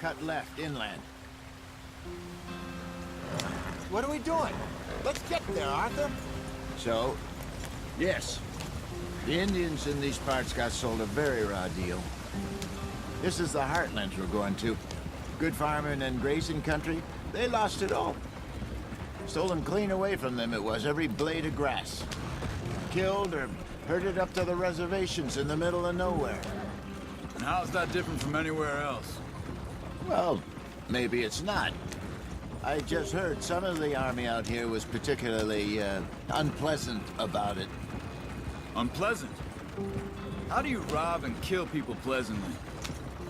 cut left inland. What are we doing? Let's get there, Arthur. So, yes, the Indians in these parts got sold a very raw deal. This is the heartlands we're going to. Good farming and grazing country, they lost it all. Stolen clean away from them it was, every blade of grass. Killed or herded up to the reservations in the middle of nowhere. And how's that different from anywhere else? Well, maybe it's not. I just heard some of the army out here was particularly, unpleasant about it. Unpleasant? How do you rob and kill people pleasantly?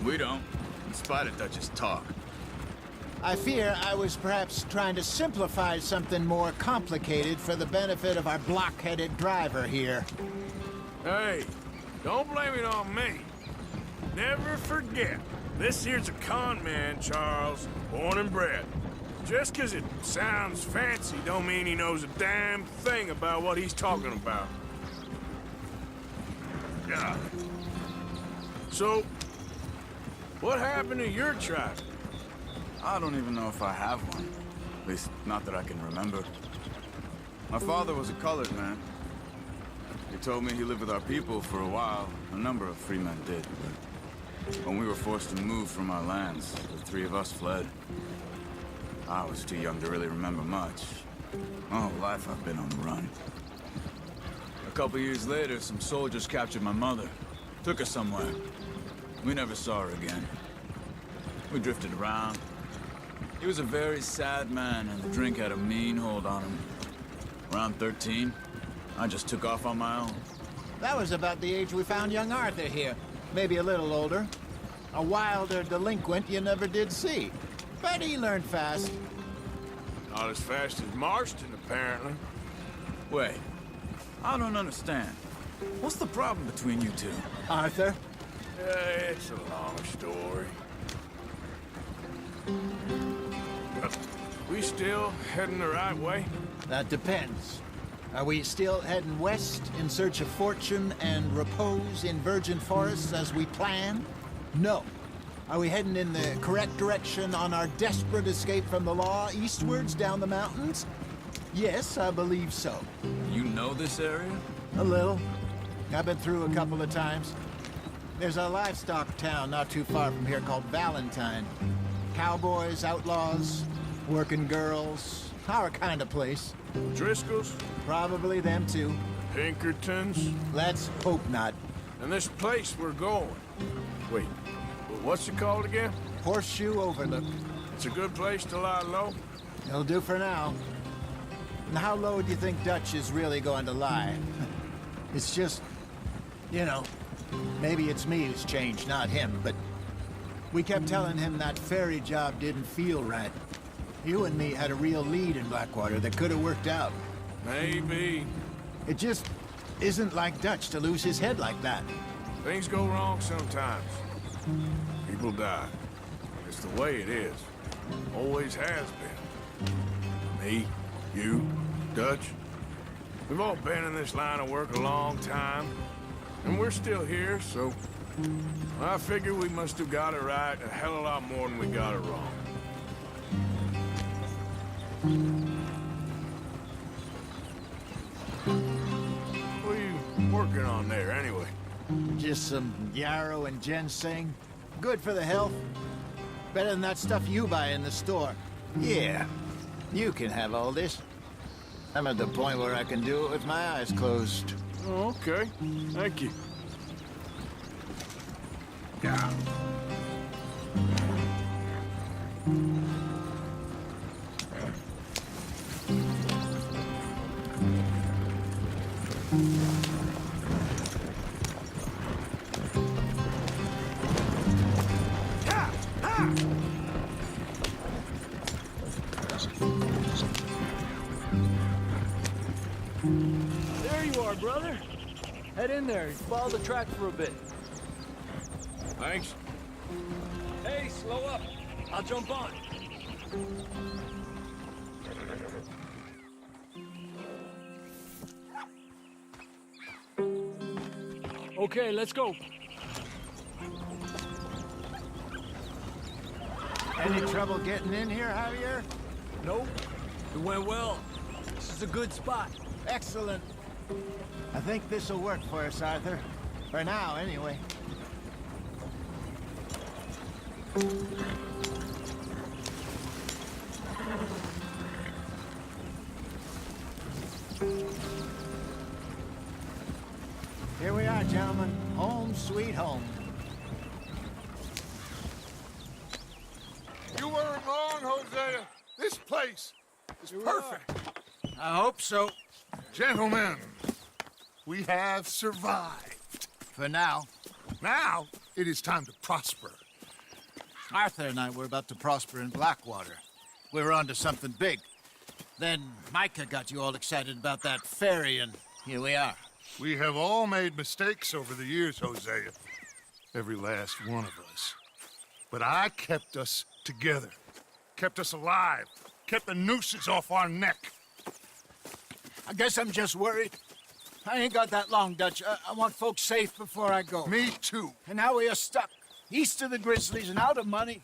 We don't, in spite of Dutch's talk. I fear I was perhaps trying to simplify something more complicated for the benefit of our block-headed driver here. Hey, don't blame it on me. Never forget, this here's a con man, Charles, born and bred. Just 'cause it sounds fancy don't mean he knows a damn thing about what he's talking about. Yeah. So, what happened to your tribe? I don't even know if I have one. At least, not that I can remember. My father was a colored man. He told me he lived with our people for a while. A number of free men did, but when we were forced to move from our lands, the three of us fled. I was too young to really remember much. My whole life I've been on the run. A couple years later, some soldiers captured my mother. Took her somewhere. We never saw her again. We drifted around. He was a very sad man, and the drink had a mean hold on him. Around 13, I just took off on my own. That was about the age we found young Arthur here. Maybe a little older. A wilder delinquent you never did see. But he learned fast. Not as fast as Marston, apparently. Wait, I don't understand. What's the problem between you two? Arthur? It's a long story. We still heading the right way? That depends. Are we still heading west in search of fortune and repose in virgin forests as we planned? No. Are we heading in the correct direction on our desperate escape from the law eastwards down the mountains? Yes, I believe so. You know this area? A little. I've been through a couple of times. There's a livestock town not too far from here called Valentine. Cowboys, outlaws, working girls, our kind of place. Driscoll's? Probably them too. Pinkertons? Let's hope not. And this place we're going. Wait, what's it called again? Horseshoe Overlook. It's a good place to lie low? It'll do for now. And how low do you think Dutch is really going to lie? It's just, you know, maybe it's me who's changed, not him, but we kept telling him that ferry job didn't feel right. You and me had a real lead in Blackwater that could have worked out. Maybe. It just isn't like Dutch to lose his head like that. Things go wrong sometimes. People die. It's the way it is. Always has been. Me, you, Dutch. We've all been in this line of work a long time. And we're still here, so I figure we must have got it right a hell of a lot more than we got it wrong. What are you working on there, anyway? Just some yarrow and ginseng. Good for the health. Better than that stuff you buy in the store. Yeah, you can have all this. I'm at the point where I can do it with my eyes closed. Oh, okay. Thank you. Yeah. There you are, brother. Head in there and follow the track for a bit. Thanks. Hey, slow up. I'll jump on. Okay, let's go. Any trouble getting in here, Javier? Nope. It went well. This is a good spot. Excellent. I think this'll work for us, Arthur. For now, anyway. Here we are, gentlemen. Home sweet home. You weren't wrong, Hosea. This place is perfect. I hope so. Gentlemen, we have survived. For now. Now, it is time to prosper. Arthur and I were about to prosper in Blackwater. We were onto something big. Then Micah got you all excited about that ferry, and here we are. We have all made mistakes over the years, Hosea. Every last one of us. But I kept us together. Kept us alive. Kept the nooses off our neck. I guess I'm just worried. I ain't got that long, Dutch. I want folks safe before I go. Me too. And now we are stuck, east of the Grizzlies and out of money,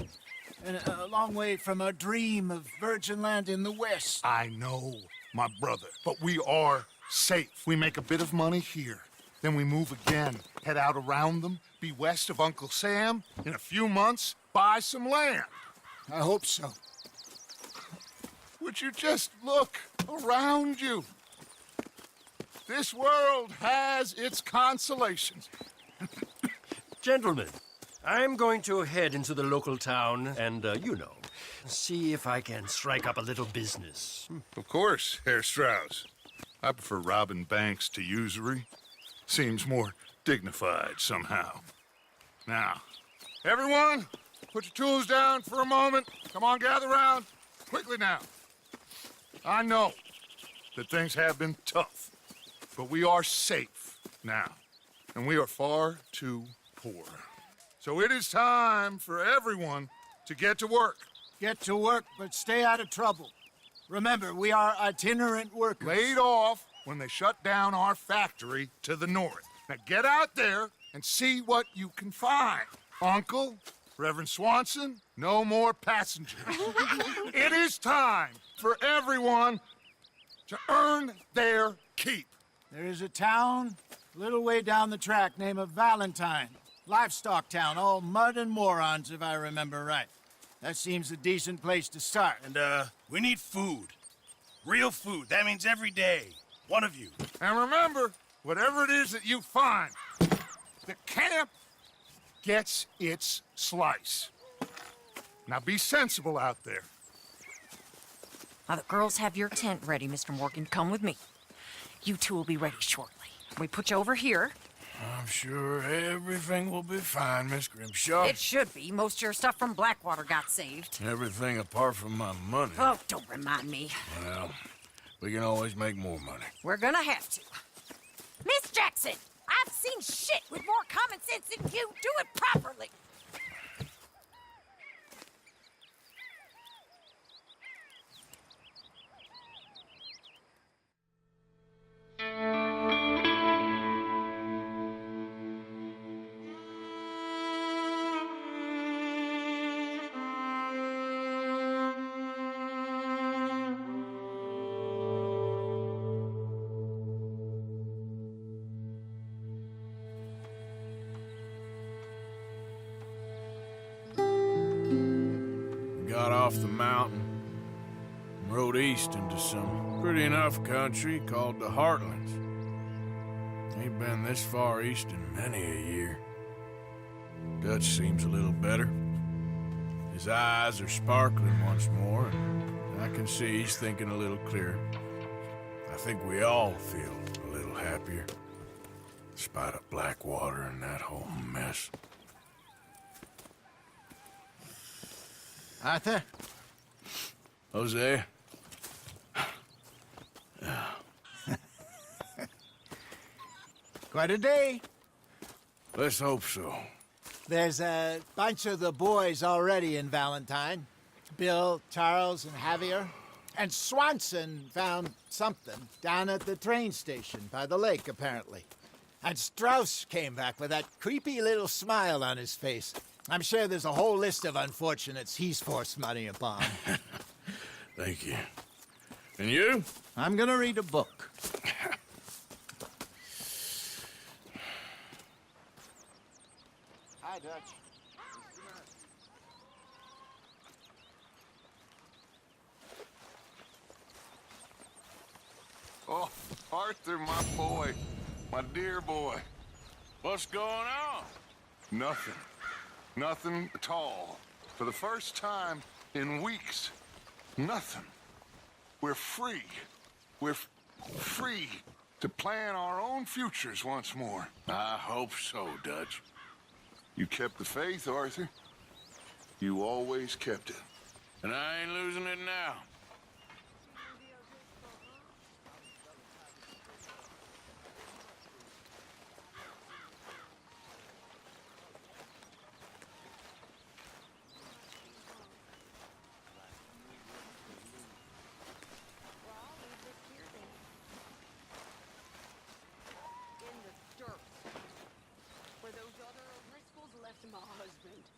and a long way from our dream of virgin land in the west. I know, my brother, but we are safe. We make a bit of money here, then we move again, head out around them, be west of Uncle Sam, in a few months, buy some land. I hope so. Would you just look around you? This world has its consolations. Gentlemen, I'm going to head into the local town and, see if I can strike up a little business. Of course, Herr Strauss. I prefer robbing banks to usury. Seems more dignified somehow. Now, everyone, put your tools down for a moment. Come on, gather round. Quickly now. I know that things have been tough, but we are safe now, and we are far too poor. So it is time for everyone to get to work. Get to work, but stay out of trouble. Remember, we are itinerant workers. Laid off when they shut down our factory to the north. Now get out there and see what you can find. Uncle, Reverend Swanson, no more passengers. It is time for everyone to earn their keep. There is a town a little way down the track named Valentine. Livestock town, all mud and morons, if I remember right. That seems a decent place to start. And, we need food. Real food. That means every day. One of you. And remember, whatever it is that you find, the camp gets its slice. Now be sensible out there. Now, the girls have your tent ready, Mr. Morgan. Come with me. You two will be ready shortly. We put you over here. I'm sure everything will be fine, Miss Grimshaw. It should be. Most of your stuff from Blackwater got saved. Everything apart from my money. Oh, don't remind me. Well, we can always make more money. We're gonna have to. Miss Jackson, I've seen shit with more common sense than you. Do it properly. Got off the mountain and rode east into some pretty enough country called the Heartlands. Ain't been this far east in many a year. Dutch seems a little better. His eyes are sparkling once more, and I can see he's thinking a little clearer. I think we all feel a little happier, despite of Blackwater and that whole mess. Arthur? Jose? Quite a day. Let's hope so. There's a bunch of the boys already in Valentine. Bill, Charles, and Javier. And Swanson found something down at the train station by the lake, apparently. And Strauss came back with that creepy little smile on his face. I'm sure there's a whole list of unfortunates he's forced money upon. Thank you. And you? I'm gonna read a book. Hi, Dutch. Oh, Arthur, my boy. My dear boy. What's going on? Nothing. Nothing at all. For the first time in weeks. Nothing. We're free. We're free to plan our own futures once more. I hope so, Dutch. You kept the faith, Arthur. You always kept it. And I ain't losing it now. In the dirt. Where those other O'Driscolls left my husband.